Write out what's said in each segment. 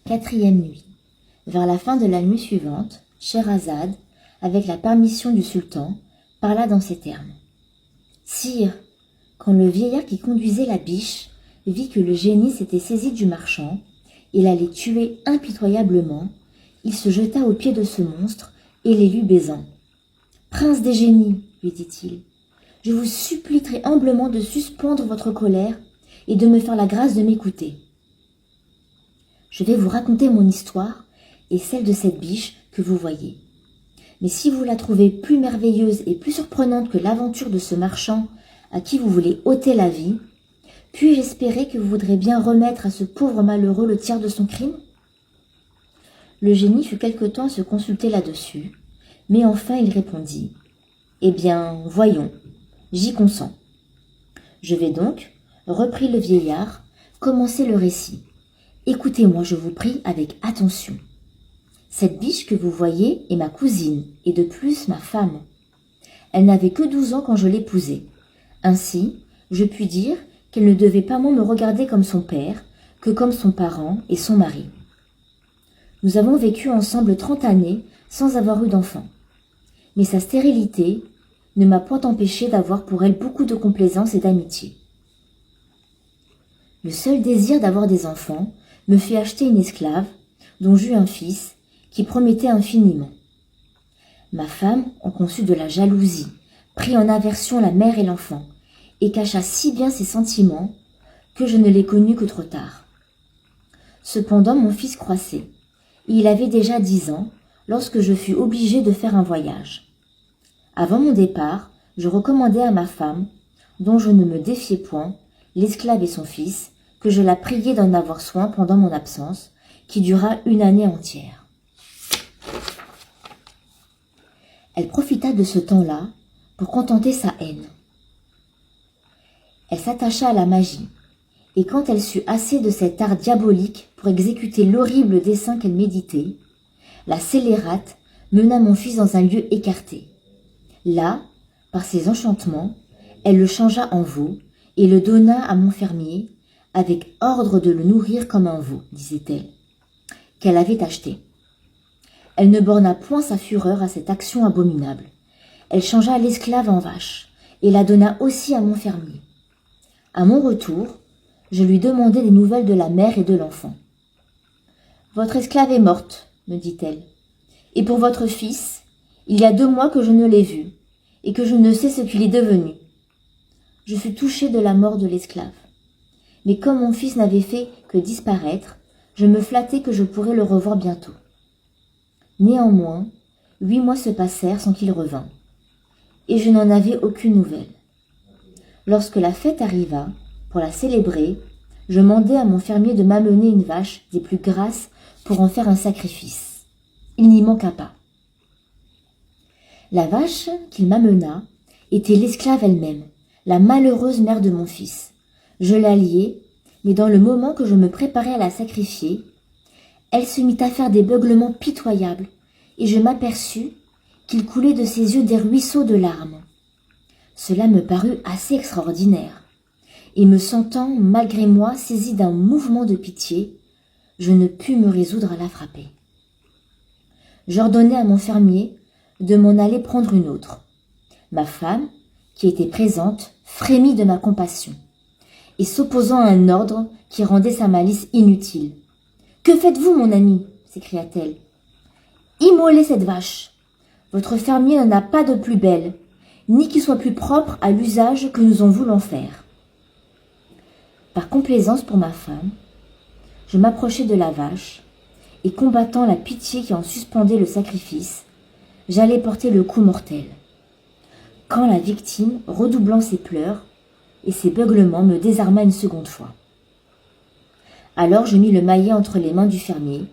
Quatrième nuit. Vers la fin de la nuit suivante, Scheherazade, avec la permission du sultan, parla dans ces termes. Sire, quand le vieillard qui conduisait la biche vit que le génie s'était saisi du marchand, et l'allait tuer impitoyablement, il se jeta aux pieds de ce monstre et l'élut baisant. « Prince des génies, lui dit-il, je vous supplie très humblement de suspendre votre colère et de me faire la grâce de m'écouter. Je vais vous raconter mon histoire et celle de cette biche que vous voyez. Mais si vous la trouvez plus merveilleuse et plus surprenante que l'aventure de ce marchand à qui vous voulez ôter la vie, puis-je espérer que vous voudrez bien remettre à ce pauvre malheureux le tiers de son crime ?» Le génie fut quelque temps à se consulter là-dessus, mais enfin il répondit. « Eh bien, voyons, j'y consens. Je vais donc, reprit le vieillard, commencer le récit. Écoutez-moi, je vous prie, avec attention. Cette biche que vous voyez est ma cousine, et de plus ma femme. Elle n'avait que 12 ans quand je l'épousai. Ainsi, je puis dire qu'elle ne devait pas moins me regarder comme son père, que comme son parent et son mari. Nous avons vécu ensemble 30 années sans avoir eu d'enfant. Mais sa stérilité ne m'a point empêché d'avoir pour elle beaucoup de complaisance et d'amitié. Le seul désir d'avoir des enfants me fit acheter une esclave, dont j'eus un fils, qui promettait infiniment. Ma femme en conçut de la jalousie, prit en aversion la mère et l'enfant, et cacha si bien ses sentiments que je ne les connus que trop tard. Cependant mon fils croissait, et il avait déjà 10 ans lorsque je fus obligé de faire un voyage. Avant mon départ, je recommandai à ma femme, dont je ne me défiais point, l'esclave et son fils, que je la priai d'en avoir soin pendant mon absence, qui dura 1 année entière. Elle profita de ce temps-là pour contenter sa haine. Elle s'attacha à la magie, et quand elle sut assez de cet art diabolique pour exécuter l'horrible dessein qu'elle méditait, la scélérate mena mon fils dans un lieu écarté. Là, par ses enchantements, elle le changea en veau et le donna à mon fermier, avec ordre de le nourrir comme un veau, disait-elle, qu'elle avait acheté. Elle ne borna point sa fureur à cette action abominable. Elle changea l'esclave en vache et la donna aussi à mon fermier. À mon retour, je lui demandai des nouvelles de la mère et de l'enfant. « Votre esclave est morte, me dit-elle, et pour votre fils, il y a 2 mois que je ne l'ai vu, et que je ne sais ce qu'il est devenu. » Je fus touchée de la mort de l'esclave. Mais comme mon fils n'avait fait que disparaître, je me flattai que je pourrais le revoir bientôt. Néanmoins, 8 mois se passèrent sans qu'il revînt, et je n'en avais aucune nouvelle. Lorsque la fête arriva, pour la célébrer, je mandai à mon fermier de m'amener une vache des plus grasses pour en faire un sacrifice. Il n'y manqua pas. La vache qu'il m'amena était l'esclave elle-même, la malheureuse mère de mon fils. Je la liai, mais dans le moment que je me préparais à la sacrifier, elle se mit à faire des beuglements pitoyables, et je m'aperçus qu'il coulait de ses yeux des ruisseaux de larmes. Cela me parut assez extraordinaire, et me sentant, malgré moi, saisie d'un mouvement de pitié, je ne pus me résoudre à la frapper. J'ordonnai à mon fermier de m'en aller prendre une autre. Ma femme, qui était présente, frémit de ma compassion, et s'opposant à un ordre qui rendait sa malice inutile. « Que faites-vous, mon ami » s'écria-t-elle. « Immolez cette vache. Votre fermier n'en a pas de plus belle, ni qui soit plus propre à l'usage que nous en voulons faire. » Par complaisance pour ma femme, je m'approchai de la vache, et combattant la pitié qui en suspendait le sacrifice, j'allais porter le coup mortel. Quand la victime, redoublant ses pleurs et ses beuglements, me désarma une seconde fois. Alors je mis le maillet entre les mains du fermier,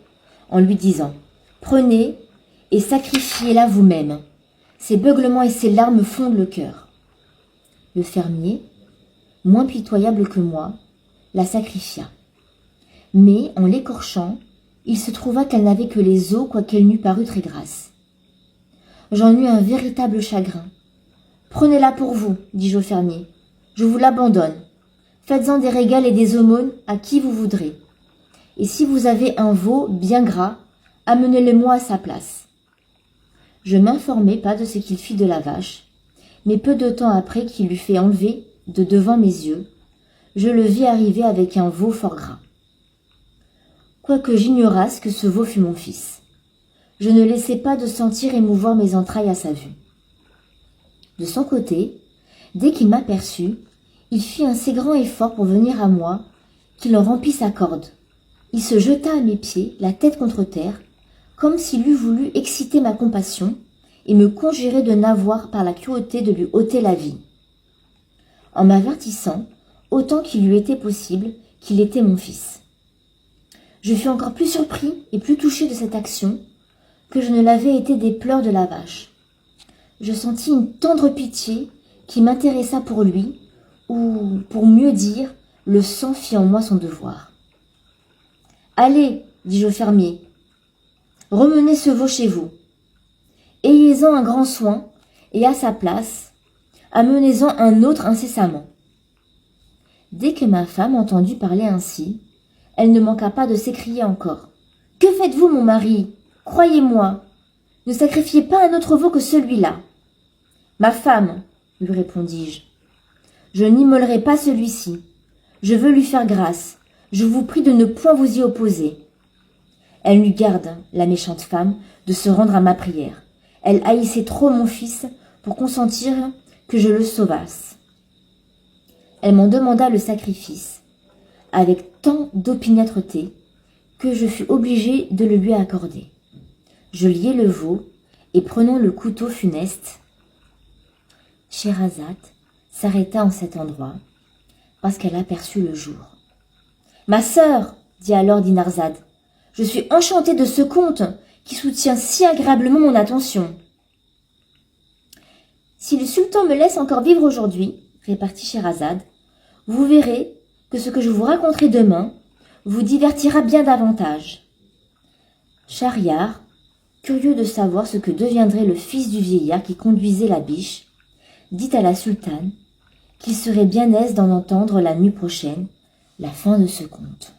en lui disant « Prenez et sacrifiez-la vous-même. Ses beuglements et ses larmes fondent le cœur. » Le fermier, moins pitoyable que moi, la sacrifia. Mais, en l'écorchant, il se trouva qu'elle n'avait que les os, quoiqu'elle n'eût paru très grasse. J'en eus un véritable chagrin. « Prenez-la pour vous, dis-je au fermier. Je vous l'abandonne. Faites-en des régals et des aumônes à qui vous voudrez. et si vous avez un veau bien gras, amenez-le-moi à sa place. » Je m'informai pas de ce qu'il fit de la vache, mais peu de temps après qu'il l'eut fait enlever de devant mes yeux, je le vis arriver avec un veau fort gras. Quoique j'ignorasse que ce veau fût mon fils, je ne laissai pas de sentir émouvoir mes entrailles à sa vue. De son côté, dès qu'il m'aperçut, il fit un si grand effort pour venir à moi qu'il en rompit sa corde. Il se jeta à mes pieds, la tête contre terre, comme s'il eût voulu exciter ma compassion et me conjurer de n'avoir par la cruauté de lui ôter la vie, en m'avertissant, autant qu'il lui était possible, qu'il était mon fils. Je fus encore plus surpris et plus touché de cette action que je ne l'avais été des pleurs de la vache. Je sentis une tendre pitié qui m'intéressa pour lui, ou, pour mieux dire, le sang fit en moi son devoir. « Allez, dis-je au fermier, remenez ce veau chez vous. Ayez-en un grand soin, et à sa place, amenez-en un autre incessamment. » Dès que ma femme entendit parler ainsi, elle ne manqua pas de s'écrier encore. « Que faites-vous, mon mari? Croyez-moi, ne sacrifiez pas un autre veau que celui-là. »« Ma femme, lui répondis-je, je n'immolerai pas celui-ci. Je veux lui faire grâce. Je vous prie de ne point vous y opposer. » Elle m'eut garde, la méchante femme, de se rendre à ma prière. Elle haïssait trop mon fils pour consentir que je le sauvasse. Elle m'en demanda le sacrifice, avec tant d'opiniâtreté que je fus obligé de le lui accorder. Je liai le veau, et prenant le couteau funeste, Scheherazade s'arrêta en cet endroit, parce qu'elle aperçut le jour. « Ma sœur, dit alors Dinarzade, je suis enchantée de ce conte qui soutient si agréablement mon attention. »« Si le sultan me laisse encore vivre aujourd'hui, répartit Scheherazade, vous verrez que ce que je vous raconterai demain vous divertira bien davantage. » Schahriar, curieux de savoir ce que deviendrait le fils du vieillard qui conduisait la biche, dit à la sultane qu'il serait bien aise d'en entendre la nuit prochaine la fin de ce conte.